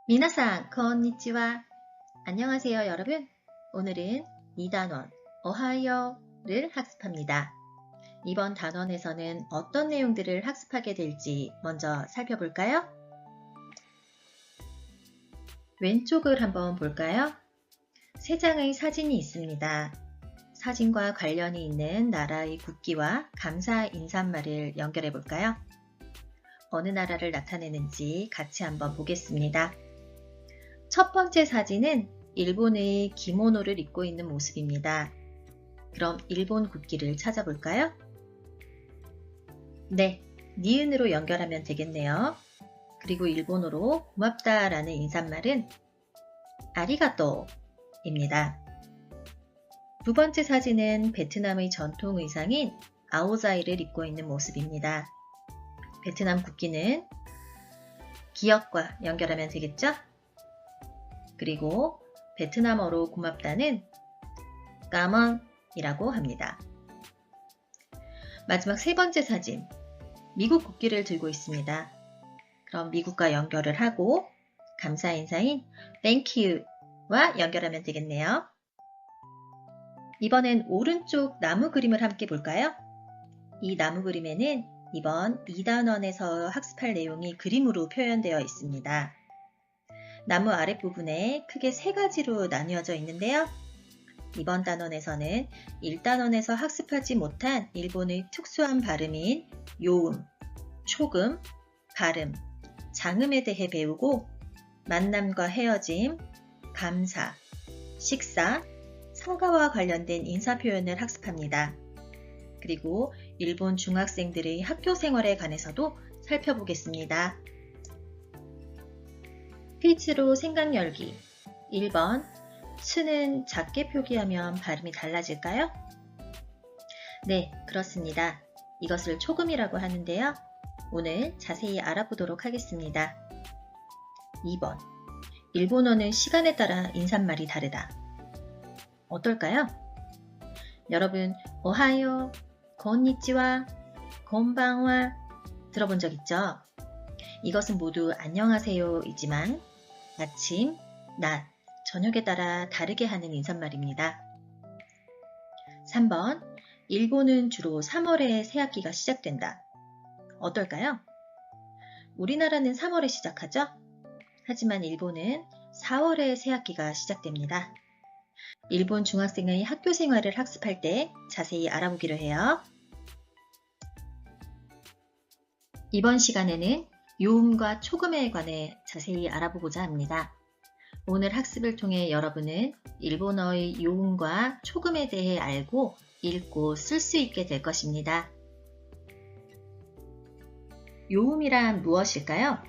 미나상, konnichiwa. 안녕하세요, 여러분. 오늘은 이 단원, 오하이오를 학습합니다. 이번 단원에서는 어떤 내용들을 학습하게 될지 먼저 살펴볼까요? 왼쪽을 한번 볼까요? 세 장의 사진이 있습니다. 사진과 관련이 있는 나라의 국기와 감사 인사말을 연결해 볼까요? 어느 나라를 나타내는지 같이 한번 보겠습니다. 첫 번째 사진은 일본의 기모노를 입고 있는 모습입니다. 그럼 일본 국기를 찾아볼까요? 네, 니은으로 연결하면 되겠네요. 그리고 일본어로 고맙다 라는 인사말은 아리가또입니다. 두 번째 사진은 베트남의 전통 의상인 아오자이를 입고 있는 모습입니다. 베트남 국기는 기역과 연결하면 되겠죠? 그리고 베트남어로 고맙다는 까먼이라고 합니다. 마지막 세 번째 사진, 미국 국기를 들고 있습니다. 그럼 미국과 연결을 하고 감사 인사인 Thank you와 연결하면 되겠네요. 이번엔 오른쪽 나무 그림을 함께 볼까요? 이 나무 그림에는 이번 2단원에서 학습할 내용이 그림으로 표현되어 있습니다. 나무 아랫부분에 크게 세 가지로 나뉘어져 있는데요. 이번 단원에서는 1단원에서 학습하지 못한 일본의 특수한 발음인 요음, 초금, 발음, 장음에 대해 배우고 만남과 헤어짐, 감사, 식사, 사과와 관련된 인사 표현을 학습합니다. 그리고 일본 중학생들의 학교 생활에 관해서도 살펴보겠습니다. 퀴즈로 생각 열기 1번 스는 작게 표기하면 발음이 달라질까요? 네, 그렇습니다. 이것을 초금이라고 하는데요. 오늘 자세히 알아보도록 하겠습니다. 2번 일본어는 시간에 따라 인사말이 다르다. 어떨까요? 여러분 오하요, konnichiwa, konbanwa 들어본 적 있죠? 이것은 모두 안녕하세요 이지만 아침, 낮, 저녁에 따라 다르게 하는 인사말입니다. 3번 일본은 주로 3월에 새학기가 시작된다. 어떨까요? 우리나라는 3월에 시작하죠? 하지만 일본은 4월에 새학기가 시작됩니다. 일본 중학생의 학교 생활을 학습할 때 자세히 알아보기로 해요. 이번 시간에는 요음과 초금에 관해 자세히 알아보고자 합니다. 오늘 학습을 통해 여러분은 일본어의 요음과 초금에 대해 알고 읽고 쓸 수 있게 될 것입니다. 요음이란 무엇일까요?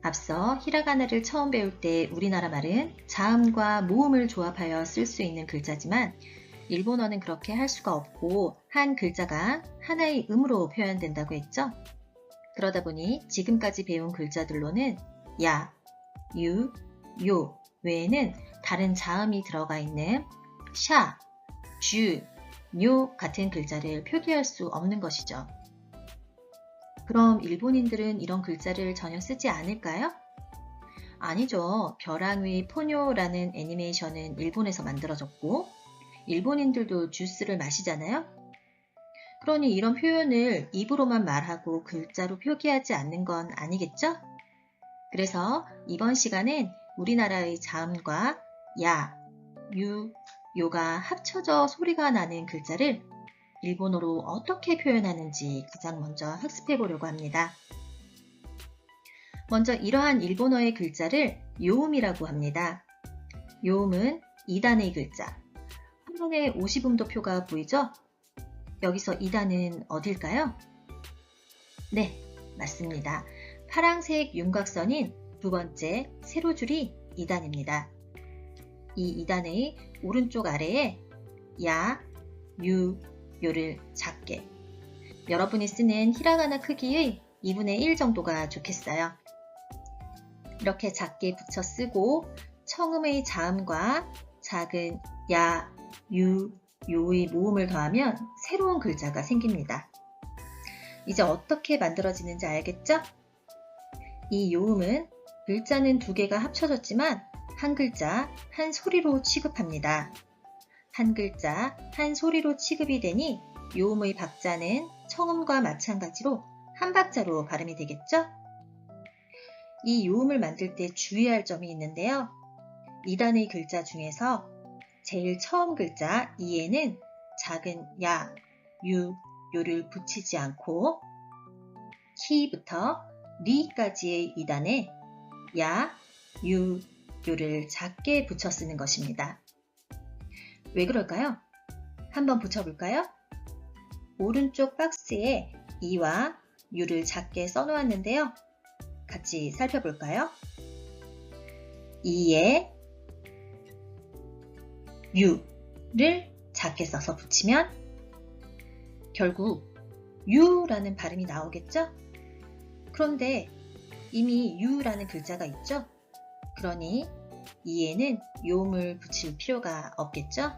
앞서 히라가나를 처음 배울 때 우리나라 말은 자음과 모음을 조합하여 쓸 수 있는 글자지만 일본어는 그렇게 할 수가 없고 한 글자가 하나의 음으로 표현된다고 했죠? 그러다 보니 지금까지 배운 글자들로는 야, 유, 요 외에는 다른 자음이 들어가 있는 샤, 주, 뇨 같은 글자를 표기할 수 없는 것이죠. 그럼 일본인들은 이런 글자를 전혀 쓰지 않을까요? 아니죠. 벼랑의 포뇨라는 애니메이션은 일본에서 만들어졌고 일본인들도 주스를 마시잖아요. 그러니 이런 표현을 입으로만 말하고 글자로 표기하지 않는 건 아니겠죠? 그래서 이번 시간엔 우리나라의 자음과 야, 유, 요가 합쳐져 소리가 나는 글자를 일본어로 어떻게 표현하는지 가장 먼저 학습해 보려고 합니다. 먼저 이러한 일본어의 글자를 요음이라고 합니다. 요음은 2단의 글자. 화면에 50음도표가 보이죠? 여기서 2단은 어딜까요? 네, 맞습니다. 파란색 윤곽선인 두 번째 세로줄이 2단입니다. 이 2단의 오른쪽 아래에 야, 유, 요를 작게 여러분이 쓰는 히라가나 크기의 2분의 1 정도가 좋겠어요. 이렇게 작게 붙여 쓰고 청음의 자음과 작은 야, 유, 요의 모음을 더하면 새로운 글자가 생깁니다. 이제 어떻게 만들어지는지 알겠죠? 이 요음은 글자는 두 개가 합쳐졌지만 한 글자, 한 소리로 취급합니다. 한 글자, 한 소리로 취급이 되니 요음의 박자는 청음과 마찬가지로 한 박자로 발음이 되겠죠? 이 요음을 만들 때 주의할 점이 있는데요. 2단의 글자 중에서 제일 처음 글자 이에는 작은 야, 유, 요를 붙이지 않고 키부터 리까지의 2단에 야, 유, 요를 작게 붙여 쓰는 것입니다. 왜 그럴까요? 한번 붙여볼까요? 오른쪽 박스에 이와 유를 작게 써놓았는데요. 같이 살펴볼까요? 이에 유를 작게 써서 붙이면 결국 유라는 발음이 나오겠죠? 그런데 이미 유라는 글자가 있죠? 그러니 이에는 요음을 붙일 필요가 없겠죠?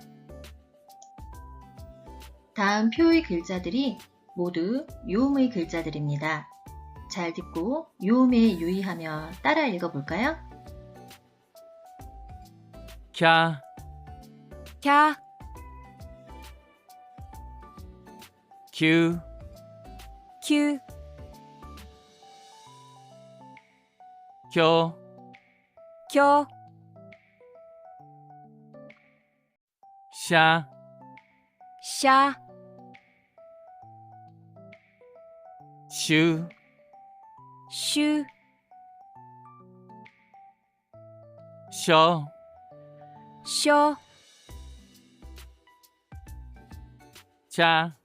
다음 표의 글자들이 모두 요음의 글자들입니다. 잘 듣고 요음에 유의하며 따라 읽어볼까요? 캬, 캬, 큐, 큐, 교, 교, 샤, 샤, 슈, 슈, 쇼, 쇼, 자,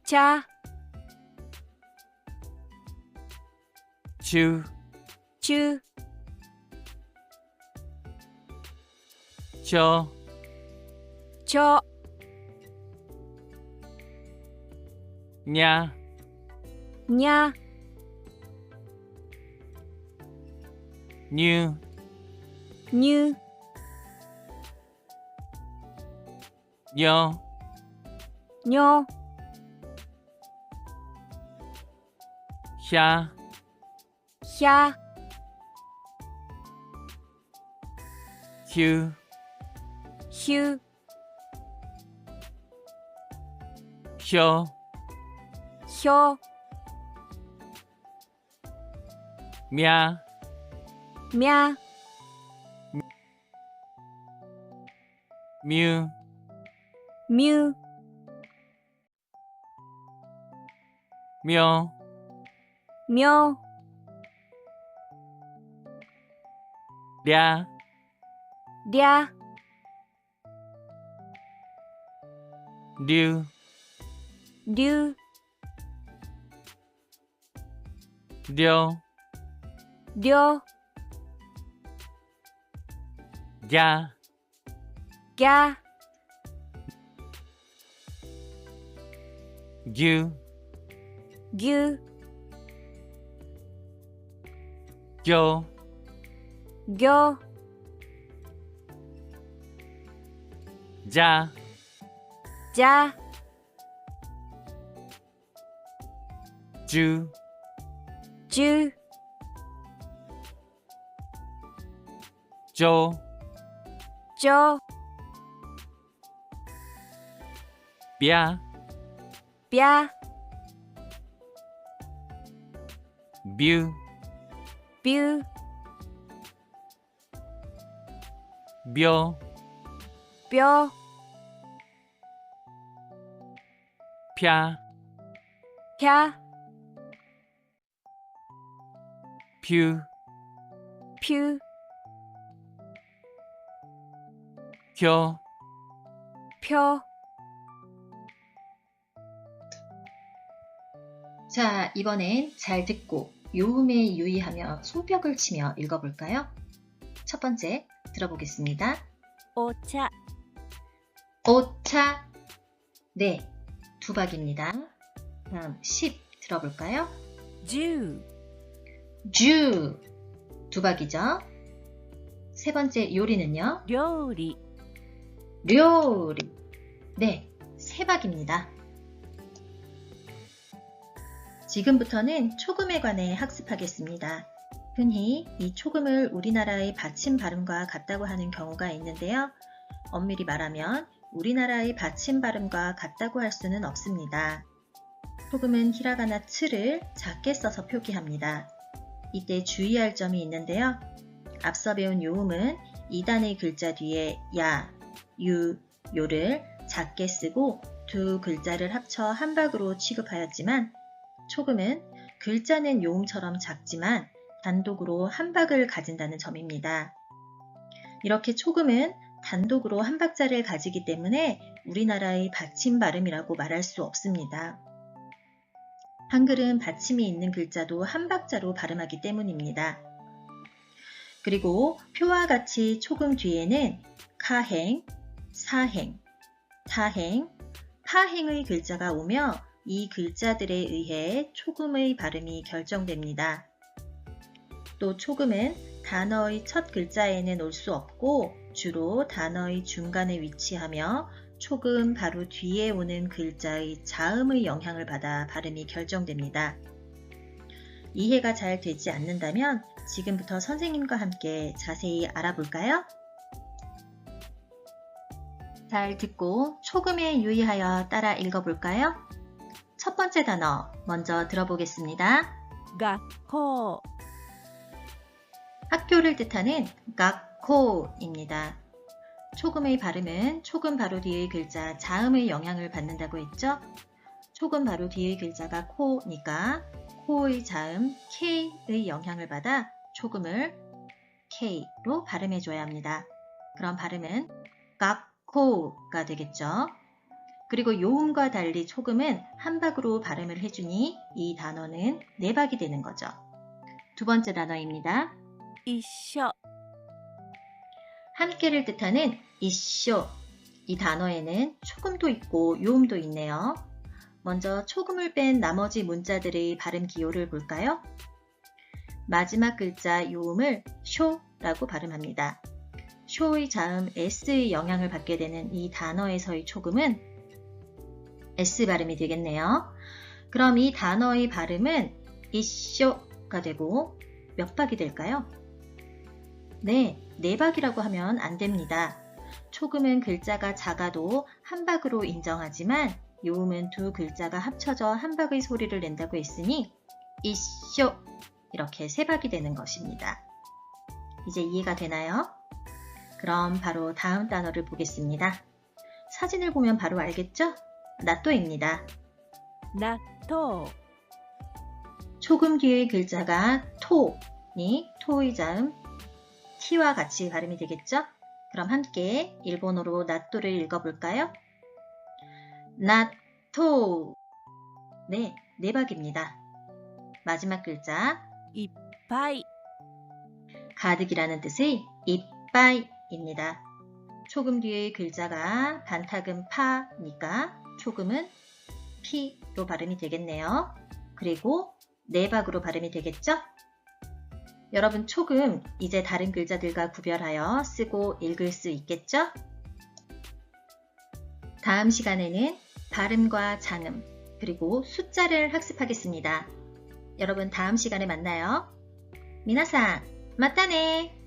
자, 주, 주, 조, 조, 냐, 냐, 뉴, 뉴, 뇨, 뇨, 샤, 샤, 휴, 휴, 효, 효, 냐, 냐, 뮤, 뮤, 묘, 묘, 랴, 랴, 류, 류, 료, 료, 갸, 갸, 규, 규, 교, 교, 자, 자, 주, 주, 조, 조, 뼈, 뼈, 뷰, 뷰, 묘, 뼈, 펴, 펴, 퓨, 퓨, 효, 표. 자, 이번엔 잘 듣고 요음에 유의하며 손뼉을 치며 읽어볼까요? 첫 번째 들어보겠습니다. 오차, 오차. 네, 두 박입니다. 다음 10 들어볼까요? 주, 주. 두 박이죠. 세 번째 요리는요? 요리, 료리. 네, 세 박입니다. 지금부터는 초금에 관해 학습하겠습니다. 흔히 이 초금을 우리나라의 받침 발음과 같다고 하는 경우가 있는데요. 엄밀히 말하면 우리나라의 받침 발음과 같다고 할 수는 없습니다. 초금은 히라가나 츠를 작게 써서 표기합니다. 이때 주의할 점이 있는데요. 앞서 배운 요음은 2단의 글자 뒤에 야, 유, 요를 작게 쓰고 두 글자를 합쳐 한박으로 취급하였지만 초금은 글자는 요음처럼 작지만 단독으로 한박을 가진다는 점입니다. 이렇게 초금은 단독으로 한 박자를 가지기 때문에 우리나라의 받침 발음이라고 말할 수 없습니다. 한글은 받침이 있는 글자도 한 박자로 발음하기 때문입니다. 그리고 표와 같이 초금 뒤에는 카행, 사행, 타행, 파행의 글자가 오며 이 글자들에 의해 초금의 발음이 결정됩니다. 또 초금은 단어의 첫 글자에는 올 수 없고 주로 단어의 중간에 위치하며 초금 바로 뒤에 오는 글자의 자음의 영향을 받아 발음이 결정됩니다. 이해가 잘 되지 않는다면 지금부터 선생님과 함께 자세히 알아볼까요? 잘 듣고 초금에 유의하여 따라 읽어볼까요? 첫 번째 단어 먼저 들어보겠습니다.学校 학교를 뜻하는学校입니다. 초금의 발음은 초금 바로 뒤의 글자 자음의 영향을 받는다고 했죠? 초금 바로 뒤의 글자가 코니까 코의 자음 K의 영향을 받아 초금을 K로 발음해줘야 합니다. 그럼 발음은学校가 되겠죠? 그리고 요음과 달리 초금은 한박으로 발음을 해주니 이 단어는 네박이 되는 거죠. 두 번째 단어입니다. 一緒 함께를 뜻하는 이쇼. 이 단어에는 초금도 있고 요음도 있네요. 먼저 초금을 뺀 나머지 문자들의 발음 기호를 볼까요? 마지막 글자 요음을 쇼라고 발음합니다. 쇼의 자음 S의 영향을 받게 되는 이 단어에서의 초금은 S 발음이 되겠네요. 그럼 이 단어의 발음은 이쇼가 되고 몇 박이 될까요? 네, 네 박이라고 하면 안 됩니다. 초금은 글자가 작아도 한 박으로 인정하지만 요음은 두 글자가 합쳐져 한 박의 소리를 낸다고 했으니 이쇼 이렇게 세 박이 되는 것입니다. 이제 이해가 되나요? 그럼 바로 다음 단어를 보겠습니다. 사진을 보면 바로 알겠죠? 나또입니다. 納豆 초금 뒤의 글자가 토니 토의 자음 T와 같이 발음이 되겠죠? 그럼 함께 일본어로 나또를 읽어볼까요? 나토. 네, 네 박입니다. 마지막 글자 いっぱい 가득이라는 뜻의 이빠이입니다. 초금 뒤의 글자가 반타금 파니까 초금은 P로 발음이 되겠네요. 그리고 네 박으로 발음이 되겠죠? 여러분 초금 이제 다른 글자들과 구별하여 쓰고 읽을 수 있겠죠? 다음 시간에는 발음과 장음 그리고 숫자를 학습하겠습니다. 여러분 다음 시간에 만나요. 미나상, 맞다네!